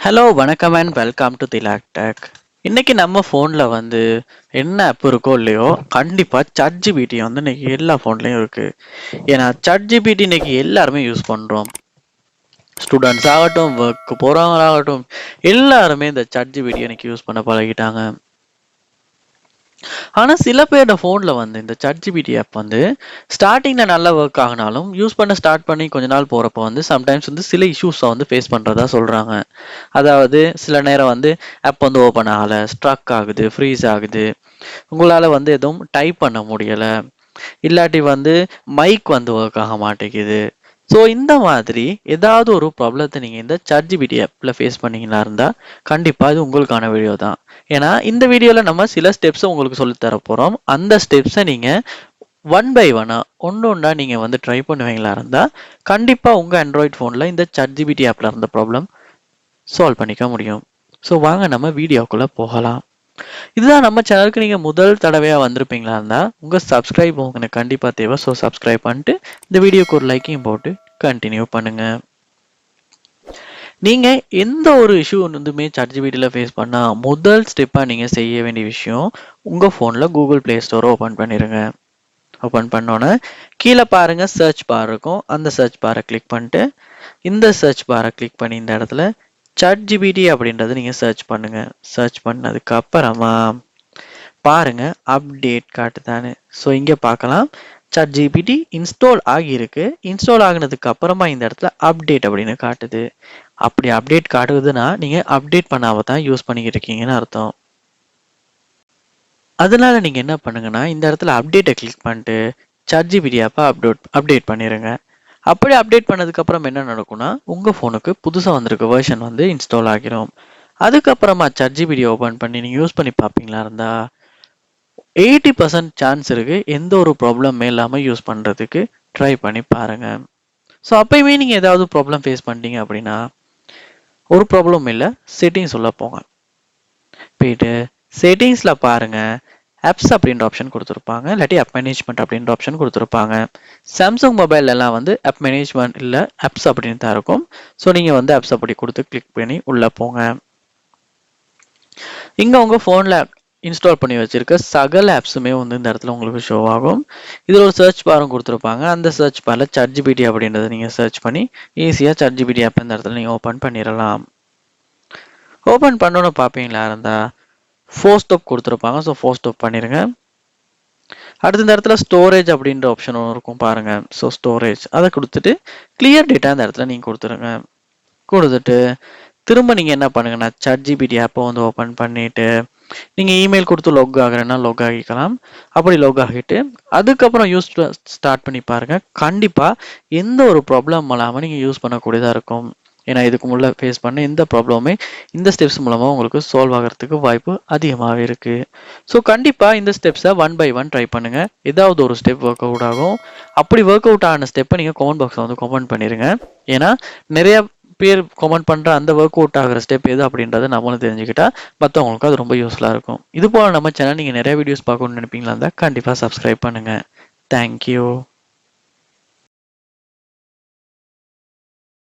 Hello வணக்கம் and welcome to ThilakTech. இன்னைக்கு நம்ம ஃபோனில் என்ன ஆப் இருக்கோ இல்லையோ கண்டிப்பாக ChatGPT இன்னைக்கு எல்லா ஃபோன்லேயும் இருக்குது. ஏன்னா ChatGPT இன்னைக்கு எல்லாருமே யூஸ் பண்ணுறோம். ஸ்டூடெண்ட்ஸ் ஆகட்டும், ஒர்க்கு போகிறவங்களாகட்டும், எல்லாருமே இந்த ChatGPT இன்னைக்கு யூஸ் பண்ண பழகிட்டாங்க. ஆனால் சில பேரோட ஃபோனில் இந்த ChatGPT ஆப் ஸ்டார்டிங்கில் நல்லா ஒர்க் ஆகினாலும் யூஸ் பண்ண ஸ்டார்ட் பண்ணி கொஞ்ச நாள் போகிறப்ப சம்டைம்ஸ் சில இஷ்யூஸை ஃபேஸ் பண்ணுறதா சொல்கிறாங்க. அதாவது சில நேரம் ஆப் ஓப்பன் ஆகலை, ஸ்ட்ரக் ஆகுது, ஃப்ரீஸ் ஆகுது, உங்களால் எதுவும் டைப் பண்ண முடியலை, இல்லாட்டி மைக் ஒர்க் ஆக மாட்டேங்குது. ஸோ இந்த மாதிரி ஏதாவது ஒரு ப்ராப்ளத்தை நீங்கள் இந்த ChatGPT ஆப்பில் ஃபேஸ் பண்ணீங்களா இருந்தால் கண்டிப்பாக இது உங்களுக்கான வீடியோ தான். ஏன்னா இந்த வீடியோவில் நம்ம சில ஸ்டெப்ஸை உங்களுக்கு சொல்லித்தர போகிறோம். அந்த ஸ்டெப்ஸை நீங்கள் ஒன் பை ஒன்றா நீங்கள் ட்ரை பண்ணுவீங்களா இருந்தால் கண்டிப்பாக உங்கள் ஆண்ட்ராய்ட் ஃபோனில் இந்த ChatGPT ஆப்பில் இருந்த ப்ராப்ளம் சால்வ் பண்ணிக்க முடியும். ஸோ வாங்க நம்ம வீடியோக்குள்ளே போகலாம். இதுதான் நம்ம சேனலுக்கு நீங்கள் முதல் தடவையாக வந்திருப்பீங்களா இருந்தால் உங்கள் சப்ஸ்கிரைப் உங்களுக்கு கண்டிப்பாக தேவை. ஸோ சப்ஸ்கிரைப் பண்ணிட்டு இந்த வீடியோக்கு ஒரு லைக்கையும் போட்டு கண்டினியூ பண்ணுங்கள். நீங்கள் எந்த ஒரு இஷ்யூ ChatGPTயில் ஃபேஸ் பண்ணால் முதல் ஸ்டெப்பாக நீங்கள் செய்ய வேண்டிய விஷயம் உங்கள் ஃபோனில் கூகுள் ப்ளே ஸ்டோரை ஓப்பன் பண்ணிடுங்க. ஓப்பன் பண்ணோன்னே கீழே பாருங்கள் சர்ச் பார் இருக்கும். அந்த சர்ச் பாரை கிளிக் பண்ணிட்டு இந்த சர்ச் பாரை கிளிக் பண்ணி இந்த இடத்துல ChatGPT அப்படின்றத நீங்கள் சர்ச் பண்ணுங்க. சர்ச் பண்ணதுக்கு அப்புறமா பாருங்க அப்டேட் காட்டுதானு. ஸோ இங்கே பார்க்கலாம் ChatGPT இன்ஸ்டால் ஆகியிருக்கு. இன்ஸ்டால் ஆகினதுக்கு அப்புறமா இந்த இடத்துல அப்டேட் அப்படின்னு காட்டுது. அப்படி அப்டேட் காட்டுதுன்னா நீங்கள் அப்டேட் பண்ணாம தான் யூஸ் பண்ணிக்கிட்டு இருக்கீங்கன்னு அர்த்தம். அதனால நீங்கள் என்ன பண்ணுங்கன்னா இந்த இடத்துல அப்டேட்டை கிளிக் பண்ணிட்டு ChatGPT ஆப்பை அப்டேட் பண்ணிடுங்க. அப்படி அப்டேட் பண்ணதுக்கப்புறம் என்ன நடக்கும்னா உங்கள் ஃபோனுக்கு புதுசாக வந்திருக்க வெர்ஷன் இன்ஸ்டால் ஆகிரும். அதுக்கப்புறமா ChatGPT ஓப்பன் பண்ணி நீங்கள் யூஸ் பண்ணி பார்ப்பீங்களா இருந்தால் 80% சான்ஸ் இருக்குது எந்த ஒரு ப்ராப்ளமே இல்லாமல் யூஸ் பண்ணுறதுக்கு ட்ரை பண்ணி பாருங்கள். ஸோ அப்பயுமே நீங்கள் ஏதாவது ப்ராப்ளம் ஃபேஸ் பண்ணிட்டீங்க அப்படின்னா ஒரு ப்ராப்ளம் இல்லை, செட்டிங்ஸ் உள்ள போங்க. போயிட்டு செட்டிங்ஸில் பாருங்கள் ஆப்ஸ் அப்படின்ற ஆப்ஷன் கொடுத்துருப்பாங்க, இல்லாட்டி ஆப் மேனேஜ்மெண்ட் அப்படின்ற ஆப்ஷன் கொடுத்துருப்பாங்க. சாம்சங் மொபைல்லலாம் ஆப் மேனேஜ்மெண்ட் இல்லை ஆப்ஸ் அப்படின்னு தான் இருக்கும். ஸோ நீங்கள் ஆப்ஸ் அப்படி கொடுத்து கிளிக் பண்ணி உள்ளே போங்க. இங்கே உங்கள் ஃபோனில் இன்ஸ்டால் பண்ணி வச்சிருக்க சகல ஆப்ஸுமே இந்த இடத்துல உங்களுக்கு ஷோ ஆகும். இதில் ஒரு சர்ச் பாரும் கொடுத்துருப்பாங்க. அந்த சர்ச் பாரில் ChatGPT அப்படின்றத நீங்கள் சர்ச் பண்ணி ஈஸியாக ChatGPT ஆப் இந்த இடத்துல நீங்கள் ஓப்பன் பண்ணிடலாம். ஓப்பன் பண்ணணும்னு பார்ப்பீங்களா இருந்தால் 4 ஸ்டெப் கொடுத்துருப்பாங்க. ஸோ 4 ஸ்டெப் பண்ணிடுங்க. அடுத்த இந்த இடத்துல ஸ்டோரேஜ் அப்படின்ற ஆப்ஷன் ஒன்று இருக்கும் பாருங்க. ஸோ ஸ்டோரேஜ் அதை கொடுத்துட்டு கிளியர் டேட்டா இந்த இடத்துல நீங்கள் கொடுத்துருங்க. கொடுத்துட்டு திரும்ப நீங்கள் என்ன பண்ணுங்கன்னா ChatGPT ஆப்பை ஓப்பன் பண்ணிட்டு நீங்கள் இமெயில் கொடுத்து லாக் ஆகுறேன்னா லாக் ஆகிக்கலாம். அப்படி லாக் ஆகிட்டு அதுக்கப்புறம் யூஸ் ஸ்டார்ட் பண்ணி பாருங்கள். கண்டிப்பாக எந்த ஒரு ப்ராப்ளம் இல்லாமல் நீங்கள் யூஸ் பண்ணக்கூடியதாக இருக்கும். ஏன்னா இதுக்கு முன்னே ஃபேஸ் பண்ண எந்த ப்ராப்ளமே இந்த ஸ்டெப்ஸ் மூலமாக உங்களுக்கு சால்வ் ஆகிறதுக்கு வாய்ப்பு அதிகமாகவே இருக்குது. ஸோ கண்டிப்பாக இந்த ஸ்டெப்ஸை ஒன் பை ஒன் ட்ரை பண்ணுங்கள். ஏதாவது ஒரு ஸ்டெப் ஒர்க் அவுட் ஆகும். அப்படி ஒர்க் அவுட் ஆன ஸ்டெப்பை நீங்கள் கமெண்ட் பாக்ஸில் கமெண்ட் பண்ணிடுங்க. ஏன்னா நிறைய பேர் கமெண்ட் பண்ணுற அந்த ஒர்க் அவுட் ஆகிற ஸ்டெப் எது அப்படின்றத நம்மளும் தெரிஞ்சுக்கிட்டா மற்றவங்களுக்கு அது ரொம்ப யூஸ்ஃபுல்லாக இருக்கும். இது போல் நம்ம சேனல் நீங்கள் நிறைய வீடியோஸ் பார்க்கணும்னு நினைப்பீங்களா இருந்தால் கண்டிப்பாக சப்ஸ்கிரைப் பண்ணுங்கள். தேங்க்யூ.